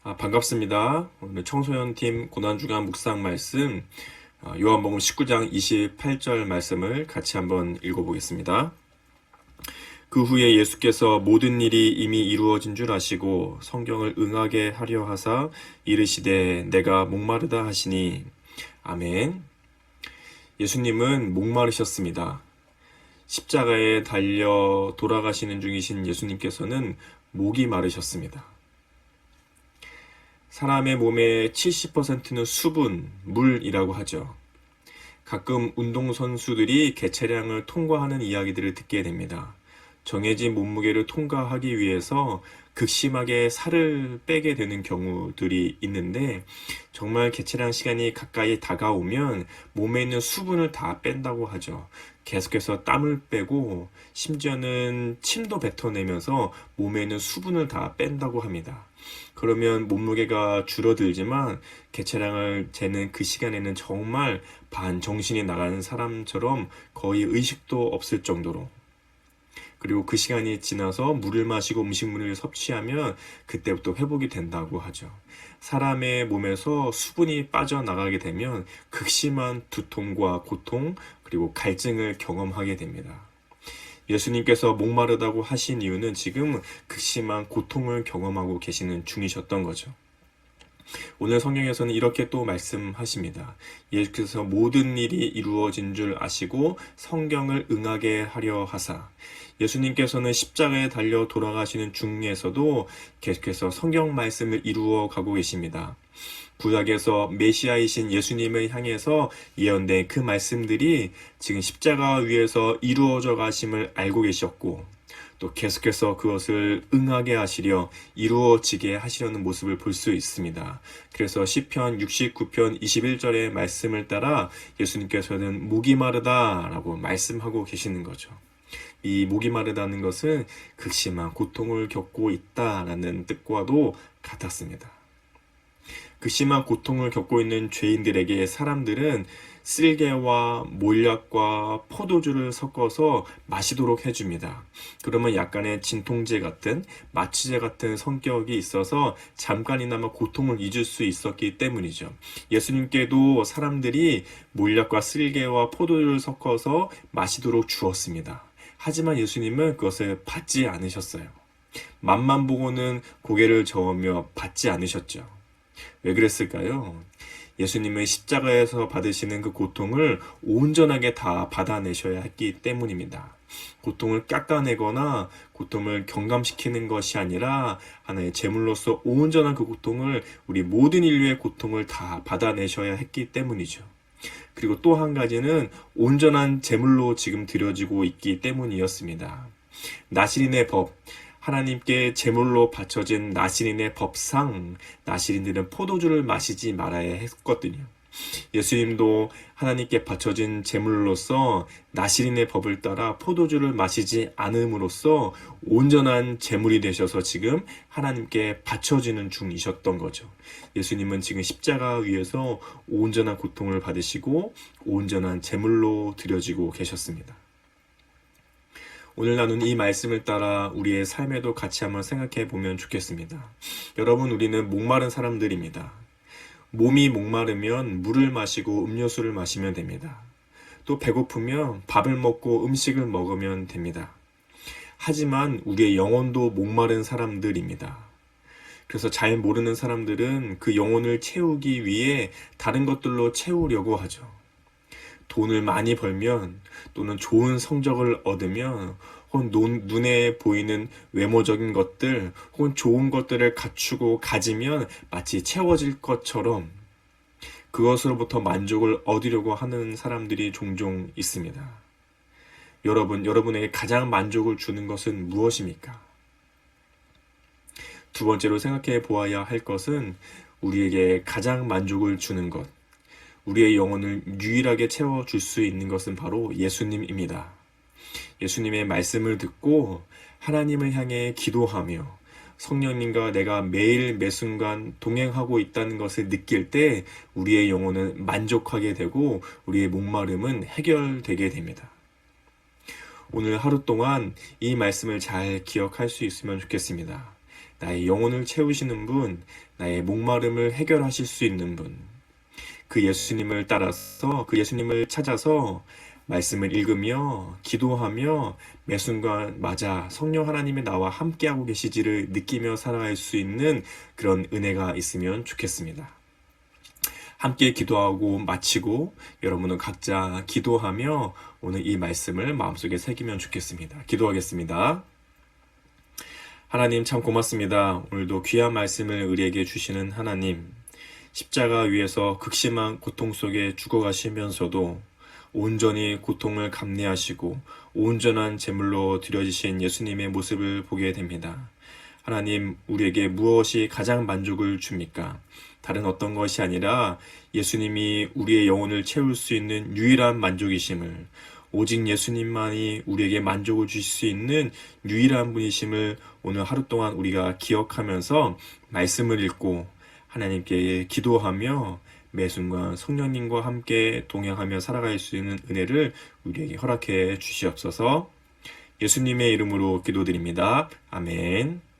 반갑습니다. 오늘 청소년팀 고난주간 묵상 말씀 요한복음 19장 28절 말씀을 같이 한번 읽어보겠습니다. 그 후에 예수께서 모든 일이 이미 이루어진 줄 아시고 성경을 응하게 하려 하사 이르시되 내가 목마르다 하시니 아멘. 예수님은 목마르셨습니다. 십자가에 달려 돌아가시는 중이신 예수님께서는 목이 마르셨습니다. 사람의 몸의 70%는 수분, 물이라고 하죠. 가끔 운동선수들이 개체량을 통과하는 이야기들을 듣게 됩니다. 정해진 몸무게를 통과하기 위해서 극심하게 살을 빼게 되는 경우들이 있는데 정말 개체량 시간이 가까이 다가오면 몸에 있는 수분을 다 뺀다고 하죠. 계속해서 땀을 빼고 심지어는 침도 뱉어내면서 몸에 있는 수분을 다 뺀다고 합니다. 그러면 몸무게가 줄어들지만 개체량을 재는 그 시간에는 정말 반정신이 나가는 사람처럼 거의 의식도 없을 정도로, 그리고 그 시간이 지나서 물을 마시고 음식물을 섭취하면 그때부터 회복이 된다고 하죠. 사람의 몸에서 수분이 빠져나가게 되면 극심한 두통과 고통 그리고 갈증을 경험하게 됩니다. 예수님께서 목마르다고 하신 이유는 지금 극심한 고통을 경험하고 계시는 중이셨던 거죠. 오늘 성경에서는 이렇게 또 말씀하십니다. 예수께서 모든 일이 이루어진 줄 아시고 성경을 응하게 하려 하사, 예수님께서는 십자가에 달려 돌아가시는 중에서도 계속해서 성경 말씀을 이루어 가고 계십니다. 구약에서 메시아이신 예수님을 향해서 예언된 그 말씀들이 지금 십자가 위에서 이루어져 가심을 알고 계셨고, 또 계속해서 그것을 응하게 하시려 이루어지게 하시려는 모습을 볼 수 있습니다. 그래서 시편 69편 21절의 말씀을 따라 예수님께서는 목이 마르다라고 말씀하고 계시는 거죠. 이 목이 마르다는 것은 극심한 고통을 겪고 있다라는 뜻과도 같았습니다. 극심한 고통을 겪고 있는 죄인들에게 사람들은 쓸개와 몰약과 포도주를 섞어서 마시도록 해줍니다. 그러면 약간의 진통제 같은 마취제 같은 성격이 있어서 잠깐이나마 고통을 잊을 수 있었기 때문이죠. 예수님께도 사람들이 몰약과 쓸개와 포도주를 섞어서 마시도록 주었습니다. 하지만 예수님은 그것을 받지 않으셨어요. 맛만 보고는 고개를 저으며 받지 않으셨죠. 왜 그랬을까요? 예수님은 십자가에서 받으시는 그 고통을 온전하게 다 받아내셔야 했기 때문입니다. 고통을 깎아내거나 고통을 경감시키는 것이 아니라 하나의 제물로서 온전한 그 고통을, 우리 모든 인류의 고통을 다 받아내셔야 했기 때문이죠. 그리고 또 한 가지는 온전한 제물로 지금 드려지고 있기 때문이었습니다. 나시린의 법, 하나님께 제물로 바쳐진 나시린의 법상 나시린들은 포도주를 마시지 말아야 했거든요. 예수님도 하나님께 바쳐진 제물로서 나시린의 법을 따라 포도주를 마시지 않음으로써 온전한 제물이 되셔서 지금 하나님께 바쳐지는 중이셨던 거죠. 예수님은 지금 십자가 위에서 온전한 고통을 받으시고 온전한 제물로 드려지고 계셨습니다. 오늘 나눈 이 말씀을 따라 우리의 삶에도 같이 한번 생각해 보면 좋겠습니다. 여러분, 우리는 목마른 사람들입니다. 몸이 목마르면 물을 마시고 음료수를 마시면 됩니다. 또 배고프면 밥을 먹고 음식을 먹으면 됩니다. 하지만 우리의 영혼도 목마른 사람들입니다. 그래서 잘 모르는 사람들은 그 영혼을 채우기 위해 다른 것들로 채우려고 하죠. 돈을 많이 벌면, 또는 좋은 성적을 얻으면, 혹은 눈에 보이는 외모적인 것들 혹은 좋은 것들을 갖추고 가지면 마치 채워질 것처럼 그것으로부터 만족을 얻으려고 하는 사람들이 종종 있습니다. 여러분에게 가장 만족을 주는 것은 무엇입니까? 두 번째로 생각해 보아야 할 것은 우리에게 가장 만족을 주는 것, 우리의 영혼을 유일하게 채워줄 수 있는 것은 바로 예수님입니다. 예수님의 말씀을 듣고 하나님을 향해 기도하며 성령님과 내가 매일 매순간 동행하고 있다는 것을 느낄 때 우리의 영혼은 만족하게 되고 우리의 목마름은 해결되게 됩니다. 오늘 하루 동안 이 말씀을 잘 기억할 수 있으면 좋겠습니다. 나의 영혼을 채우시는 분, 나의 목마름을 해결하실 수 있는 분, 그 예수님을 따라서, 그 예수님을 찾아서 말씀을 읽으며 기도하며 매 순간 맞아 성령 하나님이 나와 함께하고 계시지를 느끼며 살아갈 수 있는 그런 은혜가 있으면 좋겠습니다. 함께 기도하고 마치고 여러분은 각자 기도하며 오늘 이 말씀을 마음속에 새기면 좋겠습니다. 기도하겠습니다. 하나님 참 고맙습니다. 오늘도 귀한 말씀을 우리에게 주시는 하나님, 십자가 위에서 극심한 고통 속에 죽어가시면서도 온전히 고통을 감내하시고 온전한 제물로 드려지신 예수님의 모습을 보게 됩니다. 하나님, 우리에게 무엇이 가장 만족을 줍니까? 다른 어떤 것이 아니라 예수님이 우리의 영혼을 채울 수 있는 유일한 만족이심을, 오직 예수님만이 우리에게 만족을 주실 수 있는 유일한 분이심을 오늘 하루 동안 우리가 기억하면서 말씀을 읽고 하나님께 기도하며 매 순간 성령님과 함께 동행하며 살아갈 수 있는 은혜를 우리에게 허락해 주시옵소서. 예수님의 이름으로 기도드립니다. 아멘.